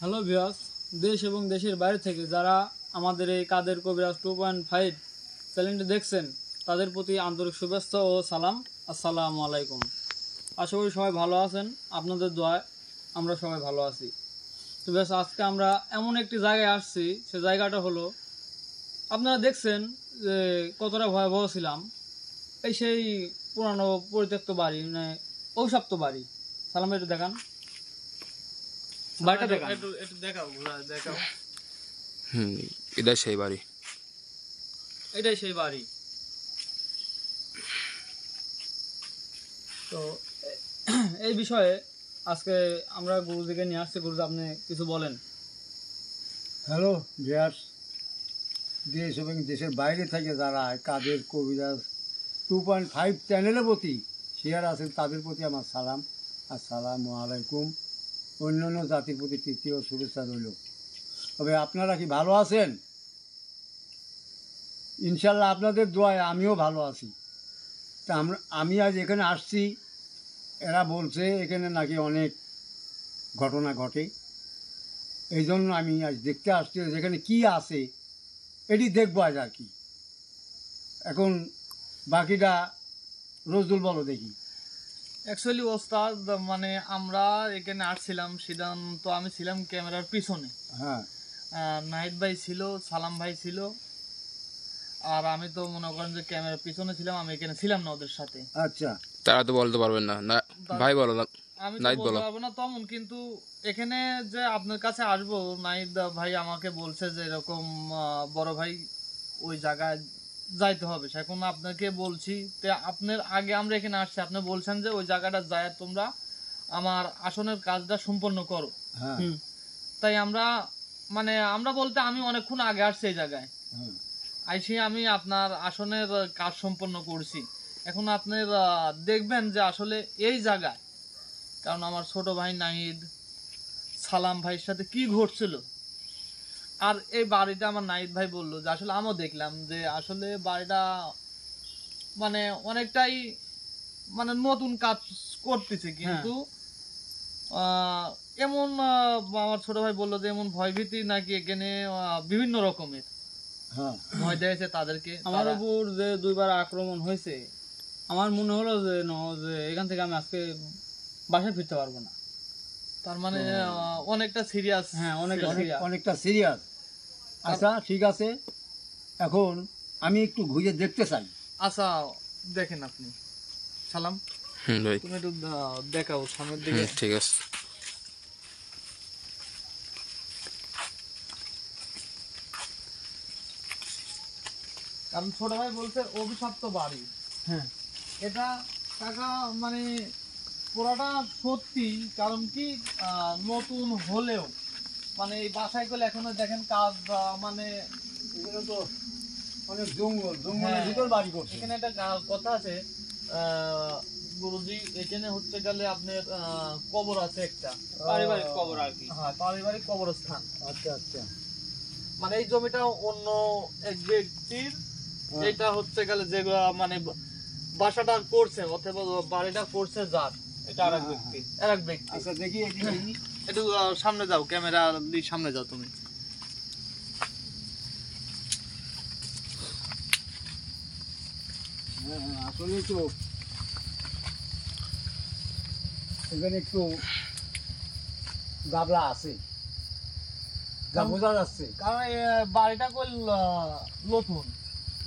Hello viewers, দেশ এবং দেশের বাইরে থেকে যারা আমাদের এই কাদের কবিরাজ 2.5 চ্যানেলটি দেখছেন তাদের প্রতি আন্তরিক শুভেচ্ছা ও সালাম। আসসালামু আলাইকুম। আশা করি সবাই ভালো আছেন, আপনাদের দোয়ায় আমরা সবাই ভালো আছি। তো বেশ, আজকে আমরা এমন একটি জায়গায় আসছি, সে জায়গাটা হলো আপনারা দেখছেন যে কতটা ভয়াবহ ছিলাম। এই সেই পুরানো পরিত্যক্ত বাড়ি, মানে অভিশপ্ত বাড়ি। সালাম, একটু দেখান বাড়িটা, দেখান একটু দেখাও, দেখাও। এটাই সেই বাড়ি। এটাই সেই বাড়ি। তো এই বিষয়ে আজকে আমরা গুরুজিকে নিয়ে আসছি। গুরুজি, আপনি কিছু বলেন। হ্যালো ভিউয়ার্স, দেশ এবং দেশের বাইরে থেকে যারা কাদের কবিরাজ 2.5 চ্যানেলের প্রতি শেয়ার আছেন তাদের প্রতি আমার সালাম। আসসালামু আলাইকুম। অন্যান্য জাতির প্রতি তৃতীয় শুভেচ্ছা রইল। তবে আপনারা কি ভালো আছেন? ইনশাল্লাহ আপনাদের দোয়ায় আমিও ভালো আছি। তা আমি আজ এখানে আসছি, এরা বলছে এখানে নাকি অনেক ঘটনা ঘটে, এই জন্য আমি আজ দেখতে আসছি যেখানে কি আছে এটি দেখবো আজ আর কি। এখন বাকিটা রোজদুল বলো দেখি। অ্যাকচুয়ালি ওস্তাদ, মানে আমরা এখানে আসছিলাম, সিদ্ধান্ত আমি ছিলাম ক্যামেরার পিছনে। হ্যাঁ, নাহিদ ভাই ছিল, সালাম ভাই ছিল, আর আমি তো মনে করেন যে ক্যামেরার পিছনে ছিলাম, আমি এখানে ছিলাম না ওদের সাথে। আচ্ছা, তারা তো বলতে পারবেন না, না ভাই বলো না। আমি তো নাহিদ বলতে বলো। পারবো না তেমন, কিন্তু এখানে যে আপনার কাছে আসবো, নাহিদ ভাই আমাকে বলছে যে এরকম বড় ভাই ওই জায়গায় যাইতে হবে। এখন আপনাকে বলছি, আপনার আগে আমরা এখানে আসছি, আপনি বলছেন যে ওই জায়গাটা যায় তোমরা আমার আসনের কাজটা সম্পন্ন করো। হ্যাঁ, তাই আমরা বলতে আমি অনেকক্ষণ আগে আসছি এই জায়গায়। হ্যাঁ, আইসি আমি আপনার আসনের কাজ সম্পন্ন করছি। এখন আপনার দেখবেন যে আসলে এই জায়গায়, কারণ আমার ছোট ভাই নাহিদ সালাম ভাইয়ের সাথে কি ঘটছিল, আর এই বাড়িটা আমার নাহিদ ভাই বললো যে আসলে আমিও দেখলাম যে আসলে বাড়িটা মানে অনেকটাই মানে নতুন কাজ করতেছে, কিন্তু এমন আমার ছোট ভাই বললো যে এমন ভয়ভীতি নাকি এখানে বিভিন্ন রকমের হ্যাঁ, ভয় দিয়েছে তাদেরকে। আমার উপর যে 2বার আক্রমণ হয়েছে, আমার মনে হলো যে যে এখান থেকে আমি আজকে বাসায় ফিরতে পারবো না। তার মানে অনেকটা সিরিয়াস। হ্যাঁ, অনেকটা সিরিয়াস। আচ্ছা, ঠিক আছে, এখন আমি একটু ঘুরে দেখতে চাই। আচ্ছা, দেখেন আপনি সালাম, ভাই তুমি একটু দেখাও সামনের দিকে। ঠিক আছে। কারণ ছোট ভাই বলছে অভিশপ্ত বাড়ি। হ্যাঁ, এটা টাকা মানে পুরাটা সত্যি। কারণ কি নতুন হলেও মানে এই বাসায় করলে এখনো দেখেন কাজ মানে এখানে তো অনেক জঙ্গলের হ্যাঁ, ভিতর বাড়ি করছে। এখানে একটা কথা আছে গুরুজি, এখানে হচ্ছে গেলে আপনার কবর আছে একটা, পারিবারিক কবর আর কি। হ্যাঁ, পারিবারিক কবরস্থান। আচ্ছা, আচ্ছা, মানে এই জমিটা অন্য এক ব্যক্তির, এটা হচ্ছে গেলে যে মানে বাসাটা করছে অথবা বাড়িটা করছে যার, এটা আরেক ব্যক্তি, আরেক ব্যক্তি। আচ্ছা, দেখি এটি দেখি। একটু সামনে যাও, ক্যামেরা দিয়ে সামনে যাও তুমি। হ্যাঁ, হ্যাঁ, আসলে তো এখানে একটু গাবলা আছে, যা বোঝা যাচ্ছে। কারণ এই বাড়িটা কই নতুন,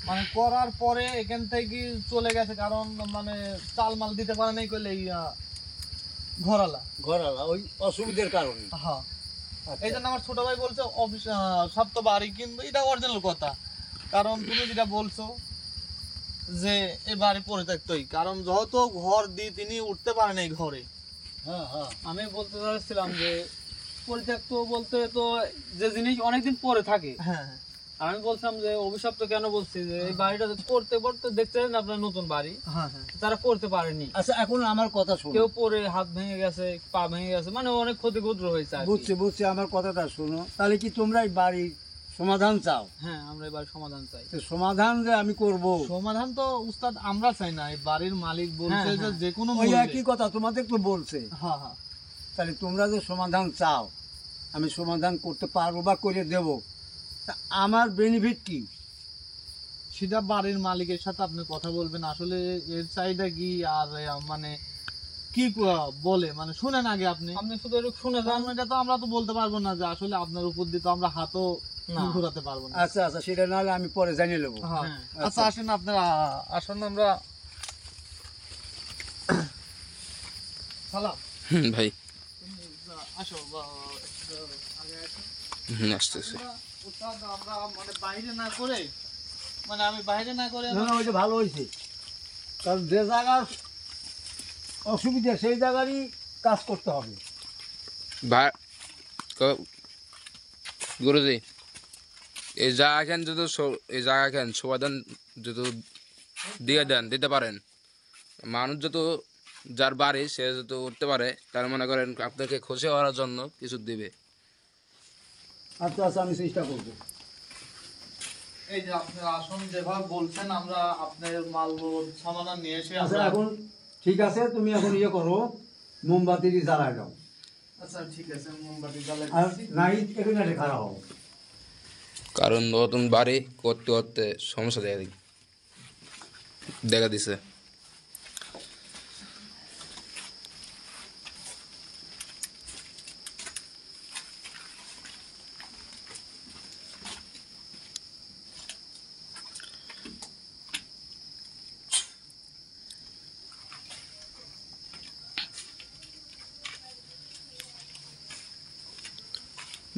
মানে করার পরে এখান থেকে চলে গেছে, কারণ মানে চাল মাল দিতে পারে নাই কইলে এই ঘরালা। ঘরালা ওই অসুবিধার কারণে। হ্যাঁ, আচ্ছা, এই জন্য আমার ছোট ভাই বলছে অফিস সপ্ত বাড়ি, কিন্তু এটা অরিজিনাল কথা। কারণ তুমি যেটা বলছো যে এই বাড়ি পরিত্যক্তই, কারণ যত ঘর দিয়ে তিনি উঠতে পারেন এই ঘরে। হ্যাঁ, হ্যাঁ, আমি বলতে চাচ্ছিলাম যে পরিত্যক্ত বলতে তো যে জিনিস অনেকদিন পরে থাকে। হ্যাঁ, আর আমি বলছিলাম যে অভিশপ্ত কেন বলছি, যে এই বাড়িটা করতে করতে দেখছেন আপনার নতুন বাড়ি, হ্যাঁ, হ্যাঁ। তারা করতে পারেনি। আচ্ছা, এখন আমার কথা শোনো। কেউ পরে হাত ভেঙে গেছে, পা ভেঙে গেছে, মানে অনেক ক্ষতিগ্রস্ত হয়েছে আর কি। বুঝছি, আমার কথাটা শোনো। তাহলে কি তোমরা এই বাড়ির সমাধান চাও? হ্যাঁ, আমরা এবার সমাধান চাই। তো সমাধান যে আমি করব, সমাধান তো উস্তাদ আমরা চাই না, এই বাড়ির মালিক বলছে হ্যাঁ, যে হ্যাঁ। যে কোনো ওই মূল্যে। একই কথা তোমাদের তো বলছে। হ্যাঁ, হ্যাঁ। তাহলে তোমরা যে সমাধান চাও, আমি সমাধান করতে পারবো বা করে দেব, তা আমার বেনিফিট কি? সেটা বাড়ির মালিকের সাথে আপনি কথা বলবেন আসলে এর চাহিদা কি, আর মানে কি বলে মানে শুনেন আগে আপনি। আপনি শুধু একটু শুনে যান। কারণ এটা তো আমরা তো বলতে পারবো না যে আসলে আপনার উপর দিয়ে তো আমরা হাতও না। ঘুরাতে পারবো না। আচ্ছা আচ্ছা, সেটা নাহলে আমি পরে জানিয়ে নেবো। হ্যাঁ। হ্যাঁ। আচ্ছা আসেন আপনার আসুন আমরা সালাম ভাই। তুমি আসো আগে আসো। আসতেছে। উস্তাদ, আমরা মানে বাইরে না করে মানে আমি বাইরে না করে না না, ওইটা ভালো হয়েছে, কারণ যে জায়গার অসুবিধা সেই জায়গারই কাজ করতে হবে। ভাই গুরুজি, এই জায়গা খান যত এই জায়গা খান সমাধান যত দিতে পারেন, মানুষ যত যার বাড়ি সে যত উঠতে পারে, তার মনে করেন আপনাকে খুশি হওয়ার জন্য কিছু দিবে। আচ্ছা আচ্ছা, আমি চেষ্টা করবো। এই যে আপনার আসন যেভাবে বলছেন আমরা আপনার মাল সামানা নিয়ে এসে আচ্ছা আমরা এখন ঠিক আছে, তুমি এখন ইয়ে করো, মোমবাতি জ্বালায় দাও, আচ্ছা ঠিক আছে মোমবাতি জ্বালাই আর দিচ্ছি। নাই এখানে একটা খারাপ হও। কারণ নতুন বাড়ি করতে করতে সমস্যা দেখা দিছে।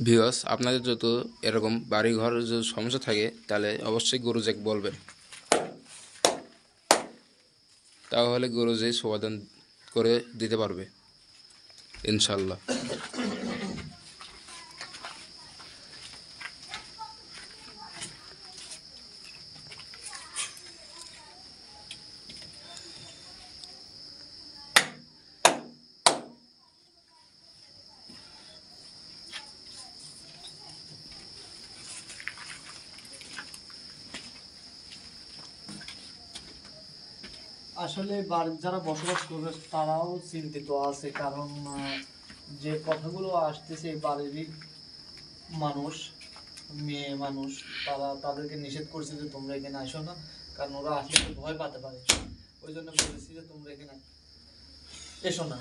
ভিউয়ার্স, আপনাদের যত এরকম বাড়ি ঘরের যদি সমস্যা থাকে তাহলে অবশ্যই গুরুজিকে বলবেন, তাহলে গুরুজি সমাধান করে দিতে পারবে ইনশাল্লাহ। আসলে বাড়ির যারা বসবাস করবে তারাও চিন্তিত আছে, কারণ যে কথাগুলো আসতেছে এই বাড়িরই মানুষ, মেয়ে মানুষ, তারা তাদেরকে নিষেধ করছে যে তোমরা এখানে আসো না, কারণ ওরা আসলে তো ভয় পাতে পারে। ওই জন্য বলেছি যে তোমরা এখানে এসো না।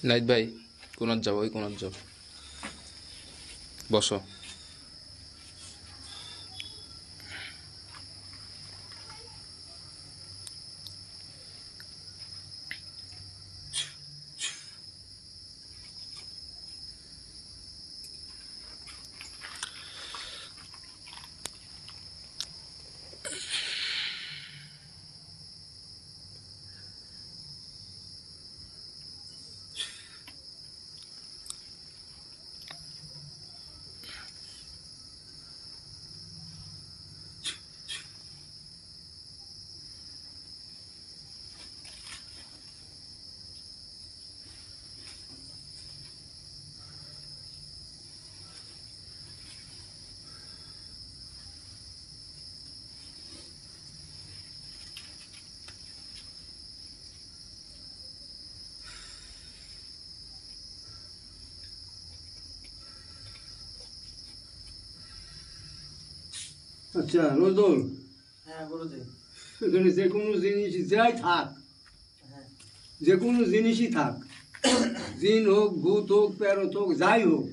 নাইট ভাই, কোনার যাবো, ওই কোনার যাবো, বসো। আচ্ছা নজরুল, হ্যাঁ গুরুজি। এখানে যে কোনো জিনিস যাই থাক, হ্যাঁ যে কোনো জিনিসই থাক, জিন হোক, ভূত হোক, প্যারত হোক, যাই হোক,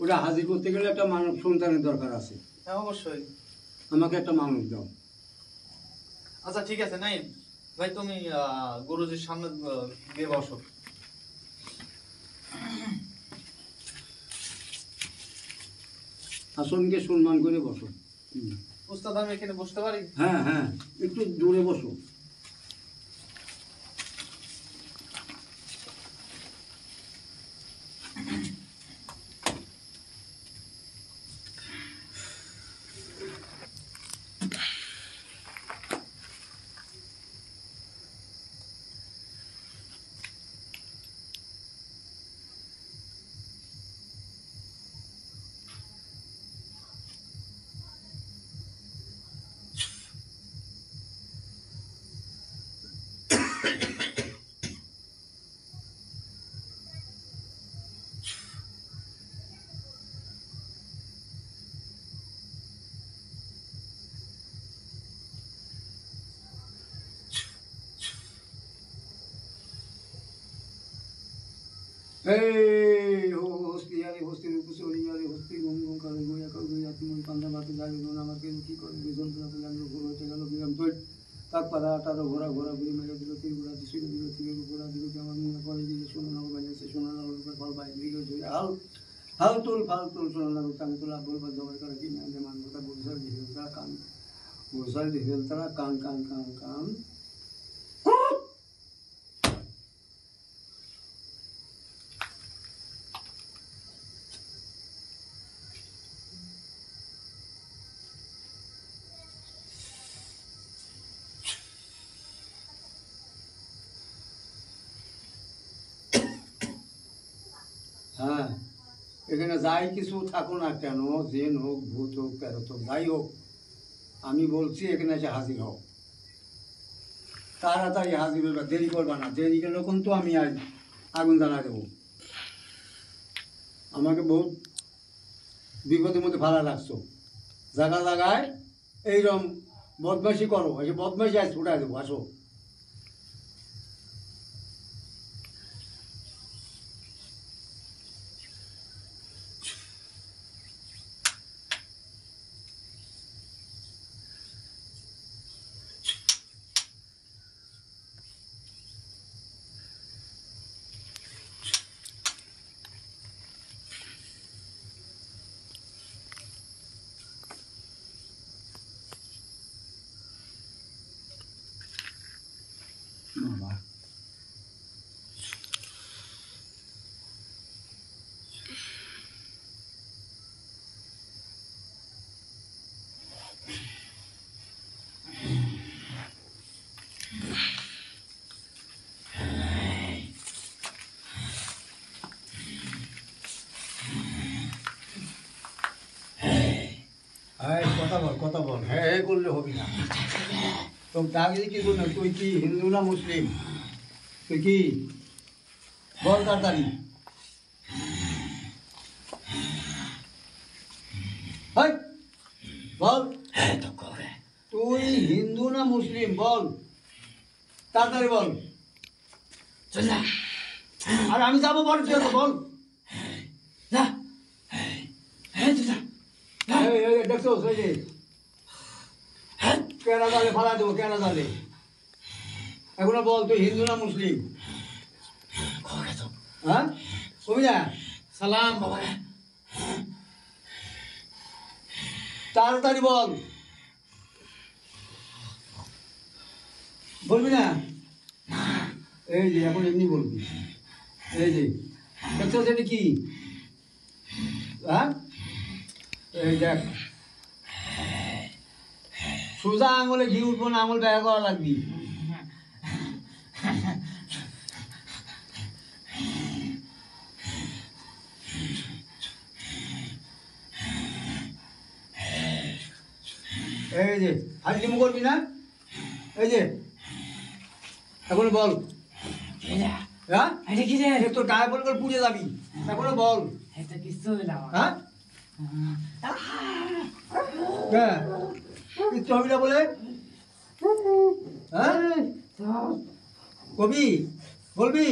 ওটা হাজির করতে গেলে একটা মানব সন্তানের দরকার আছে। হ্যাঁ অবশ্যই। আমাকে একটা মানুষ দাও। আচ্ছা ঠিক আছে, নাই ভাই তুমি গুরুজির সামনে গিয়ে বসো। আসনকে সম্মান করে বসো। উস্তাদ আমি এখানে বসতে পারি? হ্যাঁ হ্যাঁ, একটু দূরে বসো। Hey, hosti, ale hosti, rupusori, ale hosti, gum kare goya kar goya timon panda batu jari dona আমাকে কি করে বিজন তোলা লাগলো ঘুরে হতে গেল বিরাম তো তাক পাড়া আটারো ঘোরা ঘোরা ঘুরে মেরে দিল তিন ঘোরা দিছিল দিল তিন ঘোরা দিল আমার মনে করে দিল শোনা না বাজে শোনা না উপর ফল পাই দিল হাল হাল তুল শোনা না আমি তো লাভ বলবা জবাই করে কি না মান কথা বলছাল দিল তারা কান বলছাল দিল তারা কান কান কান কান হ্যাঁ এখানে যাই কিছু থাকো না কেন জেন হোক ভূত হোক প্যারত হোক যাই হোক আমি বলছি এখানে এসে হাজির হও তাড়াতাড়ি হাজির হইবা দেরি করবা না দেরি করলে কিন্তু আমি আজ আগুন জ্বালা দেবো আমাকে বহুত বিপদের মধ্যে ভালো লাগছো জায়গা জায়গায় এইরকম বদমাইশি করো এই বদমাইশি আজ ছুটাই দেবো আসো বাবা কথা বল হ্যাঁ হ্যাঁ করলে হবি না তো ডাকলি কি করবি তুই কি হিন্দু না মুসলিম তুই কি বল তাড়াতাড়ি বল তুই হিন্দু না মুসলিম বল তাড়াতাড়ি বল আর আমি যাবো বল কি হতো বল দেখছো কেনা জালে ফালা দেবো কেনা জালে এখন বল তুই হিন্দু না মুসলিম হ্যাঁ কবি না সালাম বাবা তাড়াতাড়ি বল বলবি না এই যে এখন এমনি বলবি এই যে দেখছো সেটা কি হ্যাঁ এই দেখ সোজা আঙুলে ঘি উঠবো না আঙুল ব্যয় করা লাগবি এই যে হাজলিমু করবি না এই যে এখন বল হ্যাঁ তোর গায়ে বল করে পুড়ে যাবি এখন বল হ্যাঁ কিচ্ছু হবি না বলে হ্যাঁ কবি বলবি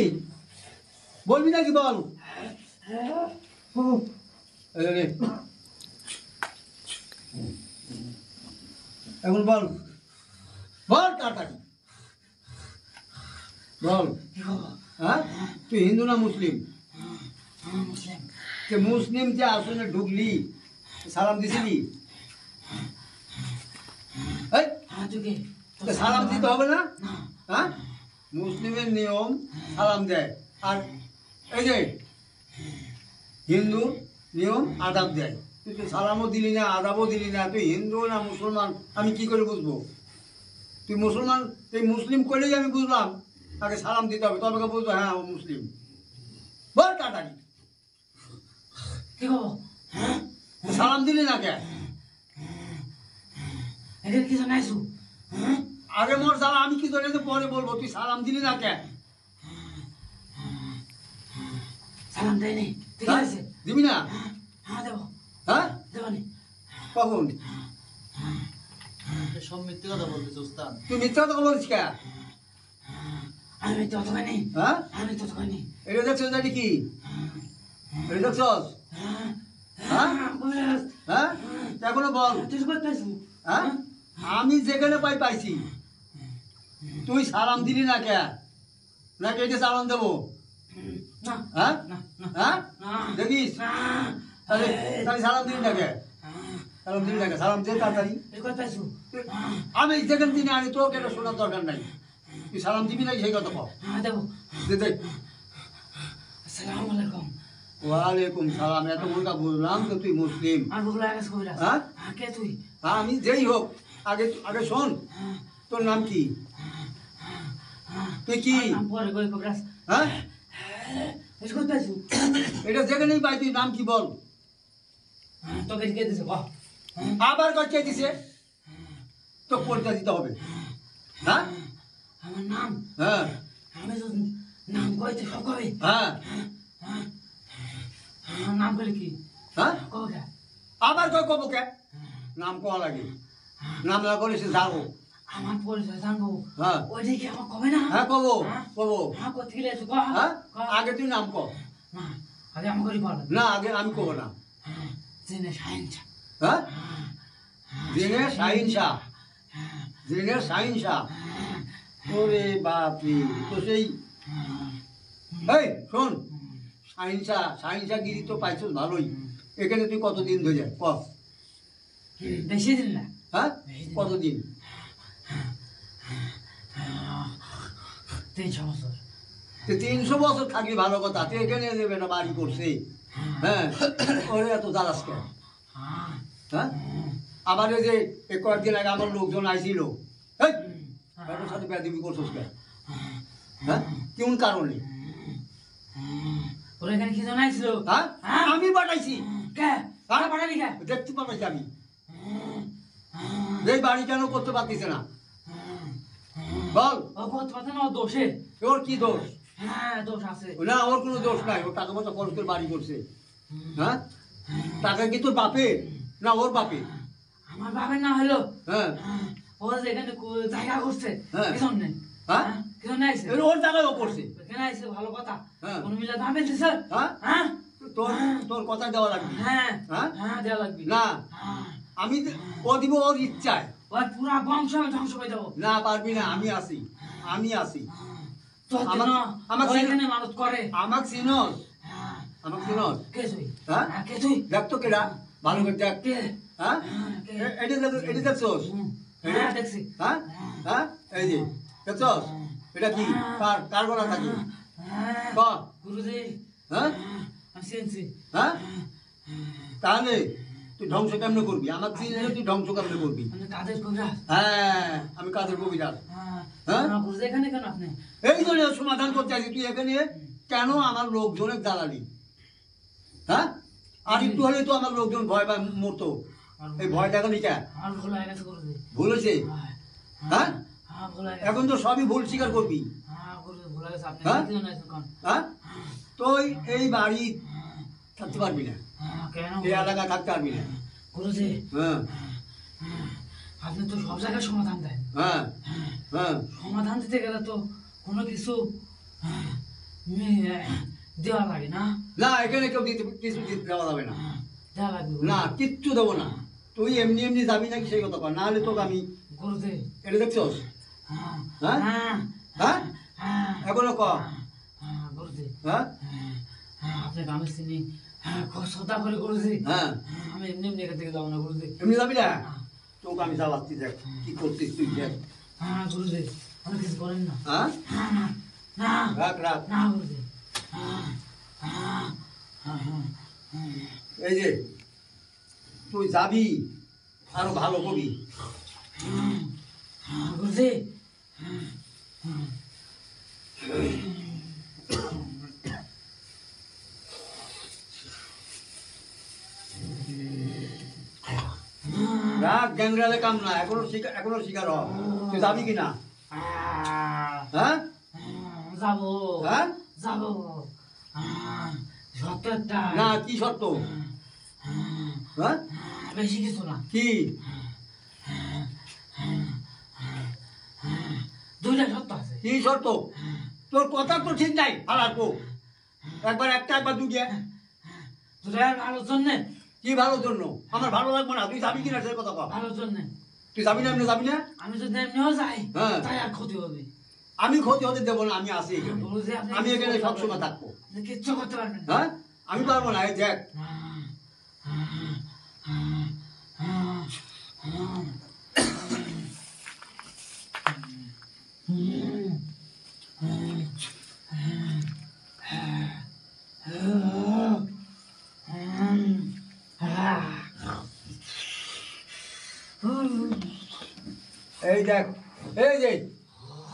বলবি নাকি বল এখন বল বল তাড়াতাড়ি বল হ্যাঁ তুই হিন্দু না মুসলিম মুসলিম যে আসলে ঢুকলি সালাম দিছিলি সালাম দিতে হবে না হ্যাঁ মুসলিমের নিয়ম সালাম দেয় আর এই যে হিন্দু নিয়ম আদাব দেয় তুই তো সালামও দিলি না আদাবও দিলি না তুই হিন্দু না মুসলমান আমি কি করে বুঝবো তুই মুসলমান তুই মুসলিম করলেই আমি বুঝলাম আগে সালাম দিতে হবে তবে বুঝবো হ্যাঁ ও মুসলিম বল তাড়াতাড়ি সালাম দিলি না কে আগে মোর সালাম আমি কি তোরে পরে বলবো, তুই সালাম দিলি না কেন? সালাম দেয়নি, ঠিক হ্যাঁ? আছে? দিবি না? হ্যাঁ দেবো, হ্যাঁ, দেবনি। কখন? সব মিথ্যে কথা বলতেছে উস্তাদ। তুই মিথ্যা কথা বলছিস কে? আমি তো খাইনি, হ্যাঁ, আমি তো খাইনি। এটা দেখছস এটা কি? এটা দেখছস? হ্যাঁ হ্যাঁ, এখনো বল। তুই করতেছিস? হ্যাঁ, আমি যেখানে পাইছি, তুই সালাম দিলি না কে? নাকি এটা সালাম দেবো? না, হ্যাঁ না, না, হ্যাঁ, না, দেখিস না। তাহলে তাহলে সালাম দিলি না কে? সালাম দিলি না কে? সালাম দে তাড়াতাড়ি। তুই করতেছিস? আমি যেখানে দিনে আনি তোকে এটা শোনার দরকার নাই। তুই সালাম দিবি না সেই কথা কও। হ্যাঁ দেবো। দে দে। আসসালামু আলাইকুম। ওয়ালাইকুম সালাম। এত মুরগা বুঝলাম তো তুই মুসলিম। আর ভুলে গেছ কবিরাজ। হ্যাঁ? হ্যাঁ, কে তুই? হ্যাঁ, আমি যেই হোক, আগে আগে শোন, তোর নাম কি? তুই কি? আর নাম পরে কই কবিরাজ। হ্যাঁ, তুই করতেছিস? এটা যেখানেই পাই তুই নাম কি বল? তোকে কে দিছে বাহ? আবার কচ্ছে দিছে তো পরিচয় দিতে হবে। হ্যাঁ আমার নাম, হ্যাঁ আমি তো নাম কইতে সব কবি। হ্যাঁ আমার নাম করে কি? হ্যাঁ, কবে? আবার কয় কব কে? নাম কোয়া লাগে, নাম না করলে সে যাবো। আমার পরিচয় জানবো। হ্যাঁ ওইটা কি আমার কবে না? হ্যাঁ কব কব। হ্যাঁ, করতে গেলে তো হ্যাঁ, আগে তুই নাম ক। না, আগে আমার করি বল। না, আগে আমি কব না। জেনে সাইন্স। হ্যাঁ, দিনের শাহিন শাহ, দিনের শাহিন শাহ। ওরে বাপরে, তো সেই এই শোন, শাহিন শাহ গিরি তো পাইছিস ভালোই। এখানে তুই কতদিন ধরে যায় ক? বেশি দিন না, হ্যাঁ, কতদিন? 3-6 বছর। 300 বছর থাকলি ভালো কথা। তুই এখানে দেবে একটা বাড়ি করছে। হ্যাঁ, ওরে এত জ্বালাস কেন? হ্যাঁ, আবার ওই যে কয়েকদিন আগে আমার লোকজন আইছিল, এই এটার সাথে বেয়াদবি করছিস কেন? হ্যাঁ, কোন কারণে? ওরা এখানে কি জানাইছিল? হ্যাঁ, আমি পাঠাইছি। কে? হ্যাঁ? পাঠাবি কে? দেখতে পাঠাইছি আমি। এই বাড়ি কেন করতে পারতিছে না বল? ও করতে পারছে না, ও দোষে। ওর কি দোষ? হ্যাঁ, দোষ আছে। না, ওর কোনো দোষ নাই। ওর টাকা পয়সা খরচ করে বাড়ি করছে। হ্যাঁ, টাকা কি তোর বাপে না ওর বাপে? আমার বাবার না হলো, হ্যাঁ ও যে এখানে জায়গা করছে, হ্যাঁ। কি জন্যে? হ্যাঁ, কি জন্যে আইছে? ওর টাকাও করছে। এখানে আইছে ভালো কথা। হ্যাঁ। কোন মিলা দাম বেঁচে স্যার? হ্যাঁ, হ্যাঁ, তোর তোর কথা দেওয়া লাগবে। হ্যাঁ, হ্যাঁ? হ্যাঁ, দেওয়া লাগবে। না, হ্যাঁ। আমি ও দিব ওর ইচ্ছায়। ওর পুরা বংশ আমি ধ্বংস করে দেবো। না পারবি না, আমি আসি, আমি আসি। তোর আমার- জন্য আমার ও ছিল- এখানে মানত করে। আমাকে চিনস? হ্যাঁ। আমাকে চিনস? কে তুই? হ্যাঁ? হ্যাঁ, কে তুই? দেখ তো কেডা, ভালো করে দেখ। কে? হ্যাঁ, কে? এটা দেখছস? হ্যাঁ, দেখছি। হ্যাঁ হ্যাঁ, এই যে দেখছস? এটা কি কার কার গলা থাকি? হ্যাঁ, ক? গুরুজি, হ্যাঁ আমি চিনছি। হ্যাঁ, তাহলে তুই ধ্বংস কেমনে করবি? আমার চিনলে তুই ধ্বংস কেমনে করবি? আমি কাদের কবিরাজ। হ্যাঁ, আমি কাদের কবিরাজ। হ্যাঁ, হ্যাঁ? না, গুরুজি এখানে কেন আপনি? এই জন্য সমাধান করতে আসি। তুই এখানে কেন আমার লোকজনের জ্বালালি? হ্যাঁ, আর একটু হলে তো আমার লোকজন ভয় পায় মরতো। এই ভয় দেখালি কেন? আমার ভুল হয়ে গেছে গুরুজি। ভুল হয়েছে? হ্যাঁ, হ্যাঁ, হ্যাঁ, ভুল হয়ে গেছে। এখন তো সবই ভুল স্বীকার করবি। হ্যাঁ, গুরুজি, ভুল হয়ে গেছে। আপনি হ্যাঁ? কি জন্য আইছেন কোন? হ্যাঁ, তুই এই বাড়ি থাকতে পারবি না, হ্যাঁ, কেন? এই এলাকায় থাকতে পারবি না। গুরুজি, হ্যাঁ আপনি তো সব জায়গায় সমাধান দেন। হ্যাঁ হ্যাঁ, সমাধান দিতে গেলে তো কোনো কিছু দেওয়া লাগে না? না এখানে কেউ কিছু দিতে দেওয়া যাবে না। দেওয়া লাগবে না, কিচ্ছু দেবো না। তুই এমনি এমনি যাবি নাকি সেই কথা কর, না হলে তোকে আমি গুরুজি। এটা দেখছস? হ্যাঁ, হ্যাঁ হ্যাঁ, হ্যাঁ, হ্যাঁ, এখনো ক? হ্যাঁ, গুরুজি। হ্যাঁ হ্যাঁ, আপনাকে আমি চিনি। হ্যাঁ, খুব শ্রদ্ধা করে গুরুজি। হ্যাঁ, আমি এমনি এমনি এখান থেকে যাবো না গুরুজি। এমনি যাবি না? তোকে আমি চালাচ্ছি, দেখ কি করছিস তুই, দেখ। হ্যাঁ, গুরুজি, আপনি কিছু করেন না। হ্যাঁ, না, না, না, রাখ রাখ। না, গুরুজি। হ্যাঁ, হ্যাঁ, হ্যাঁ, হ্যাঁ। এই যে তুই যাবি, আরো ভালো কবি। হ্যাঁ, গুরুজি। রাখ, গেলে কাম না, এখনো শিকার হ। তুই যাবি কিনা? হ্যাঁ যাবো হ্যাঁ যাবো সত্তরটা না, কি শর্ত? হ্যাঁ বেশি কিছু না, কি? দুইটা সত্য আছে। কি শর্ত? তোর কথা তো ঠিক নাই। আর আসবো একবার একটা, একবার দুটিয়া। দুটা ভালোর জন্যে, কি ভালোর জন্য? আমার ভালো লাগবে না। তুই যাবি কিনা সে কথা কর। ভালোর জন্যে। তুই যাবি না? এমনি যাবি না? আমি যদি এমনিও যাই হ্যাঁ। তাই আর ক্ষতি হবে। আমি ক্ষতি হতে দেবো না। আমি আসি এখানে। বলো যে আপনি আমি কিচ্ছু এখানে করতে সবসময় পারবেন না। থাকবো। আপনি কিচ্ছু করতে পারবেন না। হ্যাঁ আমি পারবো না। এই দেখ, এই দেখ, এই যে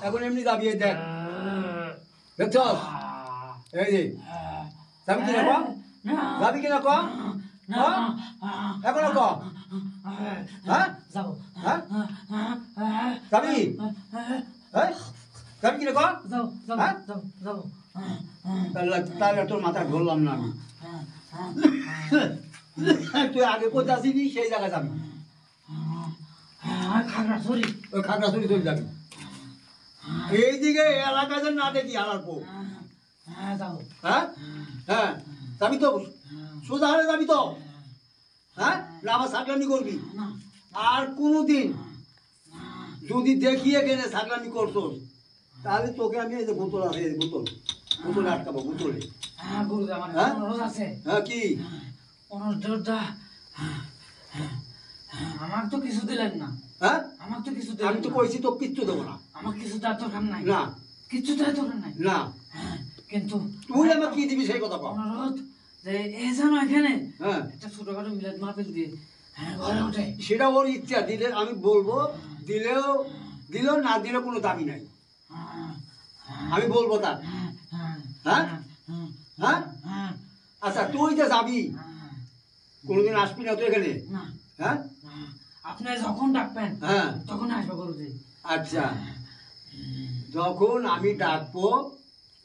এখন এমনি যাবি। এই দেখ, দেখছ? এই যে যাবি কিনা ক? যাবি কিনা ক? এখনো ক? হ্যাঁ যাবো হ্যাঁ যাবি? হ্যাঁ যাবি কিনা ক? যাবো যাবো হ্যাঁ? যাবো যাবো তাহলে তোর মাথা ধরলাম না আমি। তুই আগে কোথায় আসিনি সেই জায়গায় যাবি। খাগড়া সরি ওই খাগড়াছড়ি চলে যাবি। এইদিকে এলাকাতে না দেখি আলারপো। যাবো হ্যাঁ হ্যাঁ যাবি তো? সোজা হলে যাবি তো? হ্যাঁ না আবার সাকলামি করবি? না আর কোনোদিন যদি দেখি এখানে সাকলামি করছোস তাহলে তোকে আমি এই যে বোতল আছে, এই বোতলে আটকাবো। বোতলে। গুরুদেব আমার হ্যাঁ? অনুরোধ আছে। হ্যাঁ কি? অনুরোধটা আমার তো কিছু দিলেন না, হ্যাঁ আমার তো কিছু আমি দিলেন তো না। কইছি তো কিচ্ছু দেবো না। আমার কিছু দেওয়ার দরকার নাই, না কিছু দেওয়ার দরকার নাই। না কিন্তু তুই আমার কি দিবি সেই কথা কর। অনুরোধ যে এ যেন এখানে হ্যাঁ একটা ছোটখাটো মিলাদ মাহফিল দিয়ে ঘরে ওঠে। সেটা ওর ইচ্ছা। দিলে আমি বলবো, দিলেও না দিলেও কোনো দাবি নাই। আমি বলবো তার। হ্যাঁ হ্যাঁ আচ্ছা তুই যে যাবি, কোনোদিন আসবি না তো এখানে? না হ্যাঁ আপনি যখন ডাকবেন হ্যাঁ তখন আসবো গুরুদেব। আচ্ছা যখন আমি ডাকবো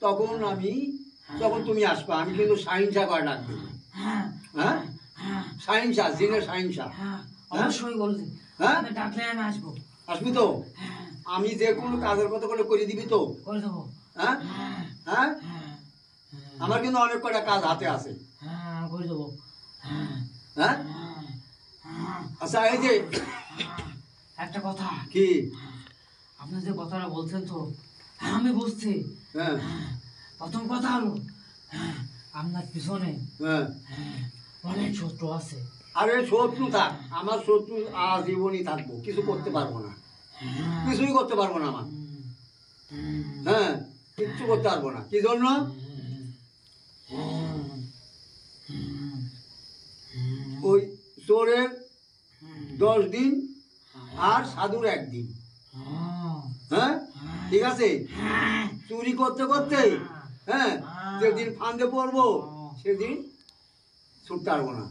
তখন তুমি আসবা। আমি কিন্তু সাহিংসা করে ডাকবো। হ্যাঁ হ্যাঁ হ্যাঁ সাহিংসা, জিনের সাহিংসা। হ্যাঁ অবশ্যই গুরুদেব, হ্যাঁ? আপনি ডাকলে আমি আসবো। আসবি তো? হ্যাঁ আমি যে কোনো কাজের কথা করে দিবি তো? করে দেবো। হ্যাঁ হ্যাঁ হ্যাঁ হ্যাঁ আমার কিন্তু অনেক কটা কাজ হাতে আছে। হ্যাঁ করে দেবো। হ্যাঁ হ্যাঁ হ্যাঁ হ্যাঁ আচ্ছা এই যে একটা কথা, কি? আপনি যে কথাটা বলছেন তো আমি বুঝছি। হ্যাঁ প্রথম কথা হলো আপনার পিছনে হ্যাঁ অনেক শত্রু আছে। আরে শত্রু থাক, আমার শত্রু আজীবনই থাকবো। কিছু করতে পারবো না, কিছুই করতে পারবো না আমার। হ্যাঁ কিচ্ছু করতে পারবো না। কি জন্য? ওই চোরের 10 দিন আর সাধুর 1 দিন। হ্যাঁ ঠিক আছে? চুরি করতে করতে হ্যাঁ যেদিন ফান্দে পড়বো সেদিন ছুটতে পারবো না।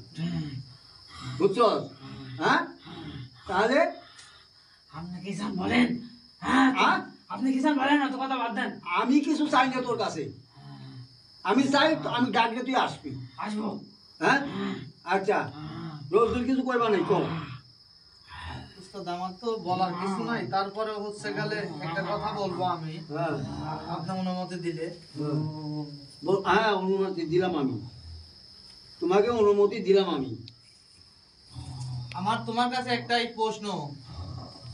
বুঝছো? হ্যাঁ তাহলে আপনি কি চান বলেন? হ্যাঁ হ্যাঁ? আপনি কি চান বলেন? এত কথা বাদ দেন। আমি কিছু চাই না তোর কাছে। আমি চাই আমি ডাকলে তুই আসবি। আসবো। হ্যাঁ আচ্ছা রোজ দিন কিছু করবা নাই কো? উস্তাদ আমার তো বলার কিছু নাই, তারপরে হচ্ছে গেলে একটা কথা বলবো আমি, হ্যাঁ আপনার অনুমতি দিলে। হ্যাঁ অনুমতি দিলাম আমি, তোমাকে অনুমতি দিলাম আমি। আমার তোমার কাছে একটাই প্রশ্ন,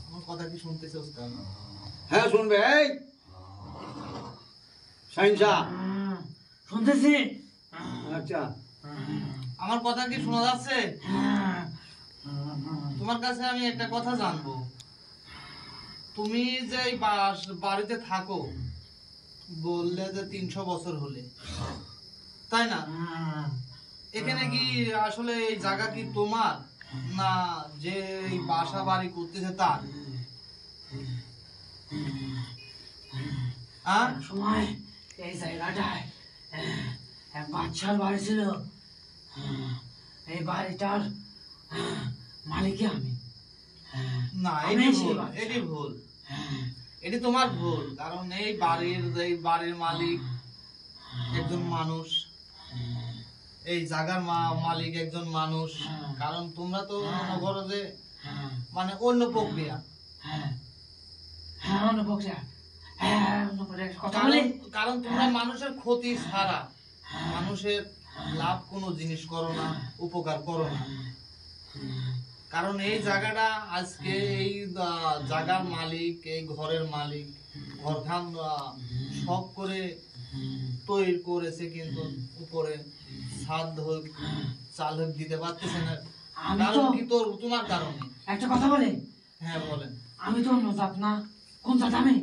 আমার কথা কি শুনতেছে উস্তাদ? হ্যাঁ শুনবে। এই সাইনসা শুনতেছি। আচ্ছা আমার কথা কি শোনা যাচ্ছে? তোমার কাছে আমি একটা কথা জানবো। তুমি যে এই বাড়িতে থাকো বললে যে 300 বছর হলে, তাই না? এখানে কি আসলে এই জায়গা কি তোমার, না যে এই বাসা বাড়ি করতেছে তার? সময় এই জায়গাটায় এক বাচ্চার বাড়ি ছিল। এই বাড়িটার মালিকই আমি। না আমি এটি সেই ভুল, বাদশা। এটি ভুল, এটি তোমার ভুল। কারণ এই বাড়ির মালিক একজন মানুষ, এই জায়গার মালিক একজন মানুষ। কারণ তোমরা তো মনে করো যে মানে অন্য প্রক্রিয়া। হ্যাঁ, অন্য প্রক্রিয়া। হ্যাঁ, অন্য প্রক্রিয়া। কথা বলে কারণ তোমরা মানুষের ক্ষতি ছাড়া মানুষের লাভ কোনো জিনিস করো না, উপকার করো না। কারণ এই জায়গাটা আজকে এই জায়গার মালিক, এই ঘরের মালিক ঘরখান সব করে তৈরি করেছে, কিন্তু উপরে ছাদ হোক চাল হোক দিতে পারতেছে না। আমি কারণ তো- কি তোমার কারণে। একটা কথা বলে, হ্যাঁ বলেন। আমি তো অন্য জাত না। কোন জাত আমি?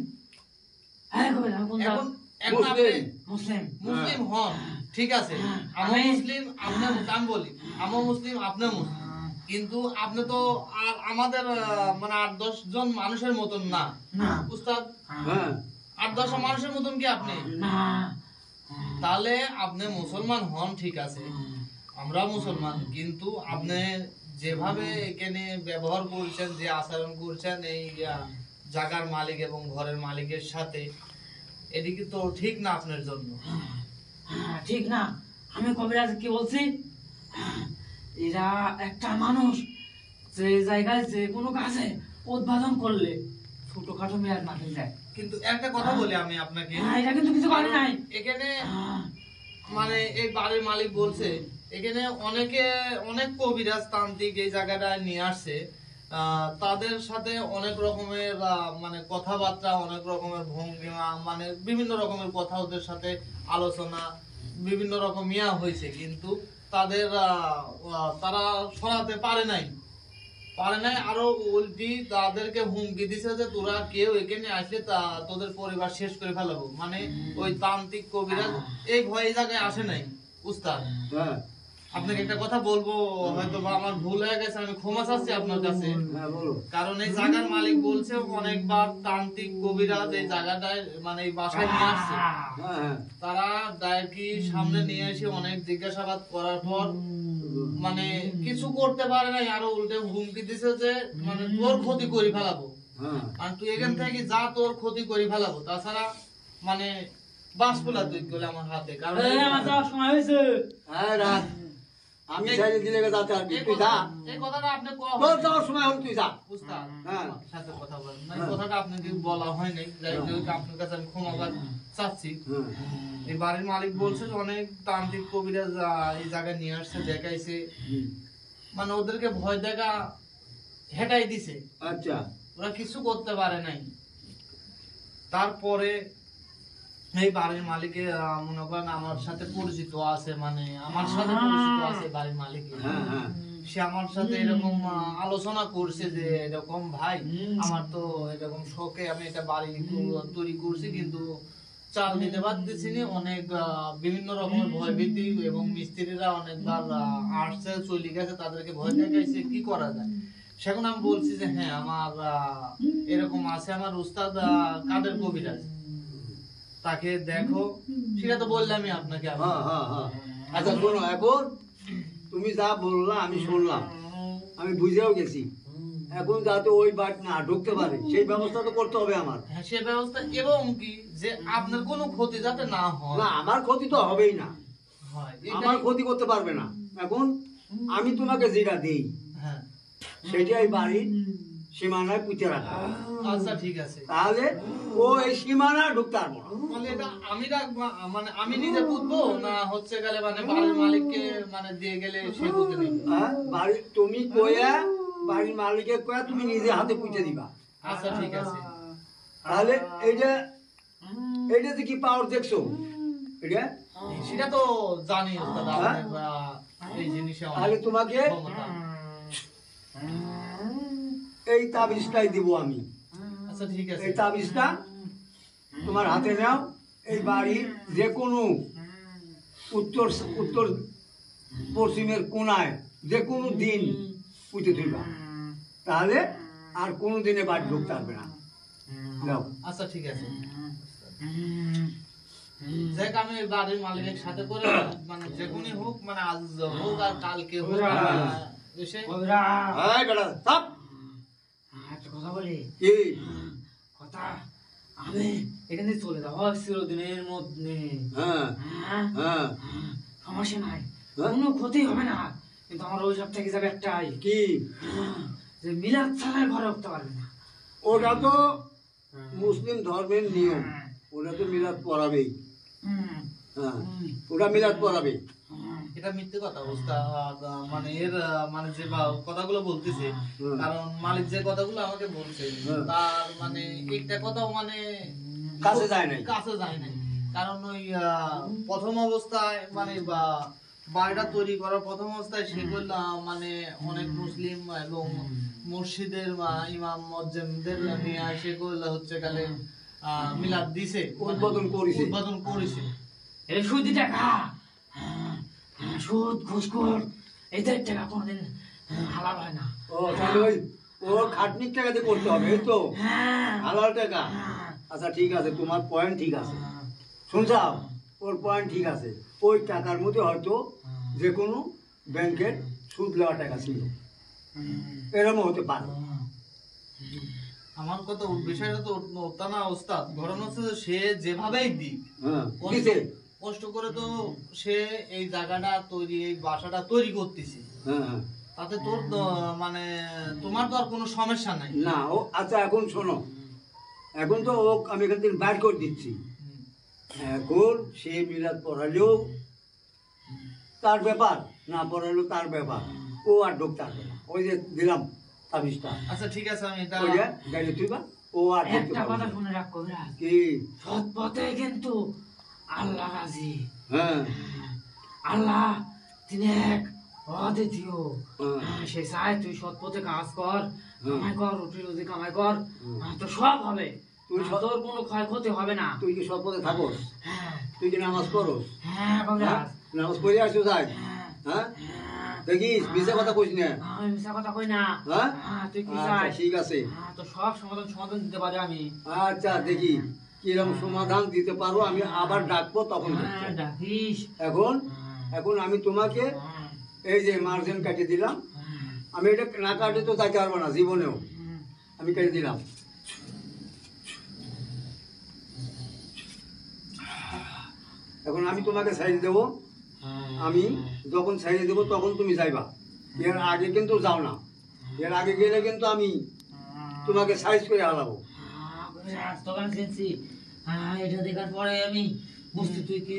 হ্যাঁ কবিরাজ, আমি কোন জাত? এখন এখন আপনি মুসলিম। মুসলিম হন, ঠিক আছে, আমি মুসলিম, আপনি আমি বলি আমি মুসলিম, আপনি মুসলিম, কিন্তু আপনি তো আর আমাদের মানে 8-10 জন মানুষের মতন না না। উস্তাদ। হ্যাঁ 8-10 মানুষের মতন কি আপনি? না। তাহলে আপনি মুসলমান হন, ঠিক আছে, আমরা মুসলমান, কিন্তু আপনি যেভাবে এখানে ব্যবহার করছেন, যে আচরণ করছেন এই জায়গার মালিক এবং ঘরের মালিকের সাথে, এদিকে তো ঠিক না আপনার জন্য। হ্যাঁ, ঠিক না। আমি কবিরাজ কি বলছি, এরা একটা মানুষ যে জায়গায় যে কোনো কাজে উদ্বোধন করলে ছোটখাটো মেয়াদ মাঠে যায়। কিন্তু একটা কথা বলি আমি আপনাকে, হ্যাঁ, এটা কিন্তু কিছু করে নাই। এখানে হ্যাঁ, মানে এই বাড়ির মালিক বলছে এখানে অনেক কবিরাজ তান্ত্রিক এই জায়গাটায় নিয়ে আসছে। তাদের সাথে অনেক রকমের মানে কথাবার্তা, অনেক রকমের ভঙ্গিমা, মানে বিভিন্ন রকমের কথা ওদের সাথে আলোচনা বিভিন্ন রকম ইয়া হয়েছে, কিন্তু তাদের তারা সরাতে পারে নাই। আরো উল্টি তাদেরকে হুমকি দিছে যে তোরা কেউ এখানে আসলে তোদের পরিবার শেষ করে ফেলাবো। মানে ওই তান্ত্রিক কবিরাজ এই ভয়ে জায়গায় আসে নাই উস্তাদ। হ্যাঁ আপনাকে একটা কথা বলবো, হয়তো বা আমার ভুল হয়ে গেছে, আমি ক্ষমা চাচ্ছি আপনার কাছে। হ্যাঁ বলো। কারণ এই জায়গার মালিক বলছে অনেকবার তান্ত্রিক কবিরাজ এই জায়গাটায় মানে এই বাসায় নিয়ে আসছে। হ্যাঁ হ্যাঁ তারা ডায়েরি সামনে নিয়ে এসে অনেক জিজ্ঞাসাবাদ করার পর মানে কিছু করতে পারে নাই, আরো উল্টে হুমকি দিছে যে মানে তোর ক্ষতি করে ফেলাবো, হ্যাঁ আর তুই এখান থেকে যা, তোর ক্ষতি করে ফেলাবো। তাছাড়া মানে বাস পোলা তুই গেলে আমার হাতে। কারণ এই আমার যাওয়ার সময় হয়েছে। হ্যাঁ রাখ, আমি ছেড়ে দিলে যাতে আর এই তুই যা, এই কথাটা আপনি কোয়া তোর হয়নি। যাওয়ার সময় হল তুই যা। উস্তাদ, হ্যাঁ। আমার সাথে কথা বলেন না, এই হ্যাঁ। কথাটা আপনাকে বলা হয় নাই, যাই হোক আপনার কাছে আমি ক্ষমা চাচ্ছি। হ্যাঁ এই বাড়ির মালিক বলছে যে অনেক তান্ত্রিক কবিরাজ এই জায়গায় নিয়ে আসছে, দেখাইছে, মানে ওদেরকে ভয় দেখা হেঁটাই দিছে, আচ্ছা ওরা কিছু করতে পারে নাই। তারপরে এই বাড়ির মালিকে মনে করেন আমার সাথে পরিচিত আছে, মানে আমার সাথে পরিচিত আছে বাড়ির মালিকে। হ্যাঁ হ্যাঁ সে আমার সাথে এরকম আলোচনা করছে যে এরকম ভাই আমার তো এরকম শখে আমি এটা বাড়ি তৈরি করছি, কিন্তু চাল দিতে পারতেছি না, অনেক বিভিন্ন রকমের ভয়ভীতি, এবং মিস্ত্রিরা অনেকবার আসছে চলে গেছে, তাদেরকে ভয় দেখাইছে, কি করা যায়। সেখন আমি বলছি যে হ্যাঁ আমার এরকম আছে, আমার উস্তাদ কাদের কবিরাজ, তাকে দেখো। সেটা তো বললামই আপনাকে আমি। হ্যাঁ হ্যাঁ হ্যাঁ আচ্ছা শোনো, এখন তুমি যা বললা আমি শুনলাম, আমি বুঝেও গেছি। এখন যাতে ওই বাট না ঢুকতে পারে সেই ব্যবস্থা তো করতে হবে আমার। হ্যাঁ, সে ব্যবস্থা, এবং কি যে আপনার কোনো ক্ষতি যাতে না হয়। না আমার ক্ষতি তো হবেই না, হয়, আমার এটাই- ক্ষতি করতে পারবে না। এখন আমি তোমাকে যেটা দিই হ্যাঁ, সেটাই বাড়ির সীমানায় পুঁতে রাখা, আচ্ছা ঠিক আছে। তাহলে ও এই সীমানায় ঢুকতে পারবো না। তাহলে এটা আমি রাখবো, মানে আমি নিজে পুতবো না হচ্ছে গেলে মানে বাড়ির মালিককে মানে দিয়ে গেলে সে পুঁতে নেবে? হ্যাঁ বাড়ি তুমি কয়া বাড়ির মালিকে কয়া তুমি নিজে হাতে পুঁতে দিবা। আচ্ছা ঠিক আছে। তাহলে এইটা এইটাতে কি পাওয়ার দেখছো? এটা সেটা তো জানি ওস্তাদ, হ্যাঁ? আপনার, এই জিনিসে অনেক তাহলে তোমাকে ক্ষমতা। এই তাবিজটাই দিব আমি। আচ্ছা ঠিক আছে। এই তাবিজটা তোমার হাতে নাও, এই বাড়ির যে কোনো উত্তর উত্তর পশ্চিমের কোনায় যে কোনো দিন পুঁতে দিবা, তাহলে আর কোনো দিনে বাড়ি ঢুকতে পারবে না। নাও। আচ্ছা ঠিক আছে। দেখ আমি বাড়ির মালিকের সাথে করে মানে যে কোনই হোক, মানে আজ হোক আর কালকে হোক এসে কবিরাজ, এই বেটা, চাপ। কথা বলি কি কথা আমি এখানে চলে যাবো চিরদিনের মধ্যে হ্যাঁ হ্যাঁ হ্যাঁ সমস্যা নাই হ্যাঁ? কোনো ক্ষতি হবে না কিন্তু আমার ওই সব থেকে যাবে একটাই কি যে মিলাদ ছাড়াই ঘরে উঠতে পারবে না ওটা তো মুসলিম ধর্মের নিয়ম, ওটা তো মিলাদ পড়াবেই। হুম, হ্যাঁ হুম, ওটা মিলাদ পড়াবে। হুম। এটা মিথ্যে কথা ওস্তাদ, মানে এর মানে যে কথাগুলো বলতেছে, হুম। কারণ মালিক যে কথাগুলো আমাকে বলছে হুম। তার মানে একটা কথাও মানে কাছে যায় নাই। কাছে যায় নাই। কারণ ওই প্রথম অবস্থায় মানে বা বাড়িটা তৈরি করার প্রথম অবস্থায় সেগুলো মানে অনেক মুসলিম এবং মসজিদের ইমাম মজ্জেমদের নিয়ে সেগুলো হচ্ছে গেলে মিলাদ দিছে, উদ্বোধন করেছে। উদ্বোধন করেছে। এই সুদি টাকা সুদ ঘুষখোর এদের টাকা কোনোদিন হালাল হয় না ও তাহলে ওই ওর খাটনির টাকাতে করতে হবে, এই তো হ্যাঁ হালাল টাকা। আচ্ছা ঠিক আছে, তোমার পয়েন্ট ঠিক আছে, শুনছাও, ওর পয়েন্ট ঠিক আছে। ওই টাকার মধ্যে হয়তো যে কোনো ব্যাংকের সুদ নেওয়া টাকা ছিল, এরকম হতে পারে। আমার কথা বিষয়টা তো ওটা না ওস্তাদ, ঘটনা হচ্ছে যে সে যেভাবেই দিক হ্যাঁ দিছে। কষ্ট করে তো সে এই জায়গাটা তৈরি, এই বাসাটা তৈরি করতেছে, হ্যাঁ হ্যাঁ তাতে তোর মানে তোমার তো আর কোনো সমস্যা নাই। না ও আচ্ছা এখন শোনো, এখন তো ও আমি এখান থেকে বাইর করে দিচ্ছি। এখন সে মিলাদ পড়ালেও তার ব্যাপার, না পড়ালেও তার ব্যাপার, ও আর ঢুকতে পারবে না। ওই যে দিলাম তাবিজটা, আচ্ছা ঠিক আছে, আমি এটা ওই যে গাড়ি তুইবা, ও আর ঢুকতে একটা পারবে কথা না। শুনে রাখ কবিরাজ কি? সৎ পথে কিন্তু আল্লাহ রাজি। হ্যাঁ আল্লাহ তিনি এক অদ্বিতীয়। হ্যাঁ। সে চায় তুই সৎ পথে কাজ কর, হুম। কামাই কর, রুটি রুজি কামাই কর, তো সব হবে, তুই সৎ- তোর কোনো ক্ষয়ক্ষতি হবে না। তুই কি সৎ পথে থাকোস? হ্যাঁ তুই কি নামাজ পড়োস? হ্যাঁ কবিরাজ, নামাজ পড়ে আসছো তাই? হ্যাঁ হ্যাঁ হ্যাঁ। দেখিস মিশা কথা কইস না। আমি মিথ্যা কথা কই না। হ্যাঁ হ্যাঁ, তুই কি আচ্ছা চাস? ঠিক আছে। হ্যাঁ, তো সব সমাধান সমাধান দিতে পারি আমি। আচ্ছা দেখি কিরকম সমাধান দিতে পারো, আমি আবার ডাকবো তখন হ্যাঁ, দেখবো। ডাকিস। এখন হ্যাঁ, এখন আমি তোমাকে হ্যাঁ, এই যে মার্জিন কাটিয়ে দিলাম, হ্যাঁ, আমি এটা না কাটে তো যাইতে পারবো না জীবনেও, হুম। আমি কেটে দিলাম। এখন আমি তোমাকে সাইজ দেবো, আমি যখন সাইজ দেবো তখন তুমি যাইবা, এর আগে কিন্তু যাও না। এর আগে গেলে কিন্তু আমি তোমাকে সাইজ করে হালাবো। কবিরাজ, তোকে আমি চিনছি। হ্যাঁ, এটা দেখার পরে আমি বুঝছি তুই কি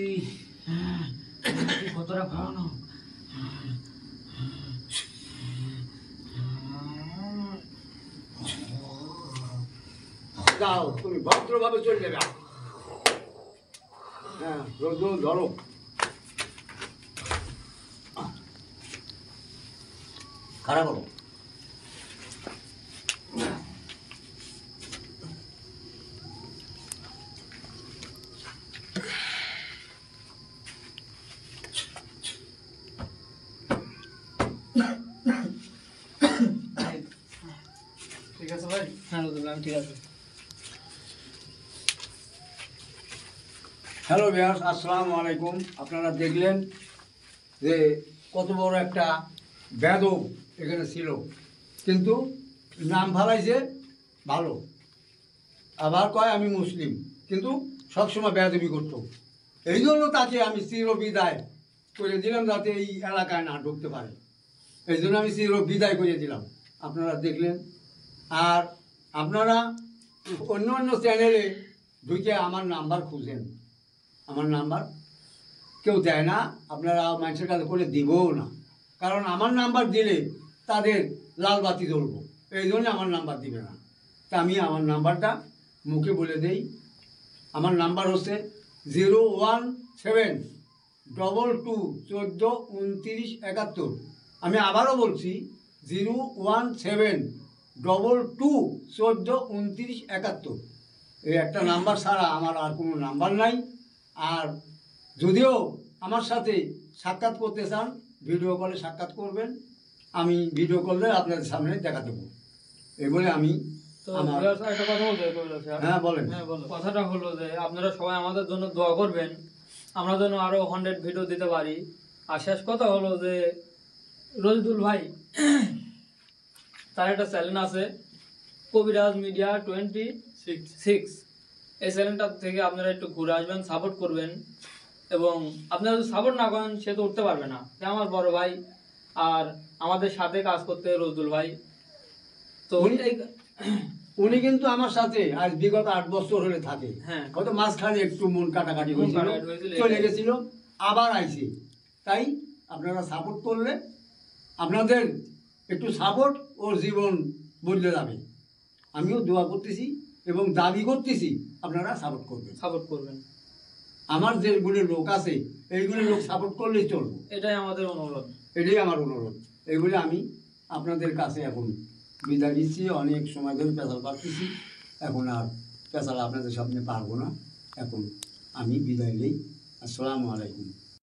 তুই কতটা ভালো। যাও তুমি ভদ্রভাবে চলে যাবে। হ্যাঁ রোদ ধরো। খারাপ করো। ঠিক আছে ভাই। হ্যাঁ রোদুল্লাহ, ঠিক আছে। হ্যালো ভিউয়ার্স, আসসালামু আলাইকুম। আপনারা দেখলেন যে কত বড় একটা বেদব এখানে ছিল, কিন্তু নাম ফালাইছে ভালো, আবার কয় আমি মুসলিম, কিন্তু সবসময় বেদবি করতো। এই জন্য তাকে আমি চির বিদায় করে দিলাম, যাতে এই এলাকায় না ঢুকতে পারে। এই জন্য আমি চির বিদায় করে দিলাম। আপনারা দেখলেন। আর আপনারা অন্য অন্য চ্যানেলে ঢুকে আমার নাম্বার খুঁজেন, আমার নাম্বার কেউ দেয় না, আপনারা মানুষের কাছে করে দিবও না, কারণ আমার নাম্বার দিলে তাদের লাল বাতি জ্বলবো, এই জন্য আমার নাম্বার দিবে না। তা আমি আমার নাম্বারটা মুখে বলে দেই। আমার নাম্বার হচ্ছে 01722142971। আমি আবারও বলছি 01722142971। এই একটা নাম্বার ছাড়া আমার আর কোনো নাম্বার নাই। আর যদিও আমার সাথে সাক্ষাৎ করতে চান, ভিডিও কলে সাক্ষাৎ করবেন, আমি ভিডিও কলে আপনাদের সামনে দেখা দেবো। এই বলে আমি তো আমার viewers, একটা কথা বলতে হবে কবিরাজ সাহেব। হ্যাঁ বলেন। হ্যাঁ বলো। কথাটা হলো যে আপনারা সবাই আমাদের জন্য দোয়া করবেন, আমরা যেন আরো 100 ভিডিও দিতে পারি। আর শেষ কথা হলো যে রজিদুল ভাই তার একটা চ্যানেল আছে, কবিরাজ মিডিয়া 26 এই চ্যানেলটা থেকে আপনারা একটু ঘুরে আসবেন, সাপোর্ট করবেন। এবং আপনারা যদি সাপোর্ট না করেন সে তো উঠতে পারবে না। সে আমার বড় ভাই, আর আমাদের সাথে কাজ করতে রজুল ভাই। তো উনি কিন্তু আমার সাথে আজ বিগত 8 বছর হলে থাকে। হ্যাঁ। হয়তো মাঝখানে একটু মন কাটাকাটি হয়েছিল, কাটাকাটি হয়েছিল, চলে এটাই। গেছিল, আবার আইছে। তাই আপনারা সাপোর্ট করলে আপনাদের একটু সাপোর্ট ওর জীবন বদলে যাবে। আমিও দোয়া করতেছি এবং দাবি করতেছি আপনারা সাপোর্ট করবেন। সাপোর্ট করবেন, আমার যেগুলি লোক আছে এইগুলি লোক সাপোর্ট করলেই চলবে, এটাই আমাদের অনুরোধ। এটাই আমার অনুরোধ। এইগুলি আমি আপনাদের কাছে এখন বিদায় দিচ্ছি। অনেক সময় ধরে পেশাল পাচ্ছি, এখন আর পেশাল আপনাদের সামনে পারবো না। এখন আমি বিদায় নেই। আসসালামু আলাইকুম।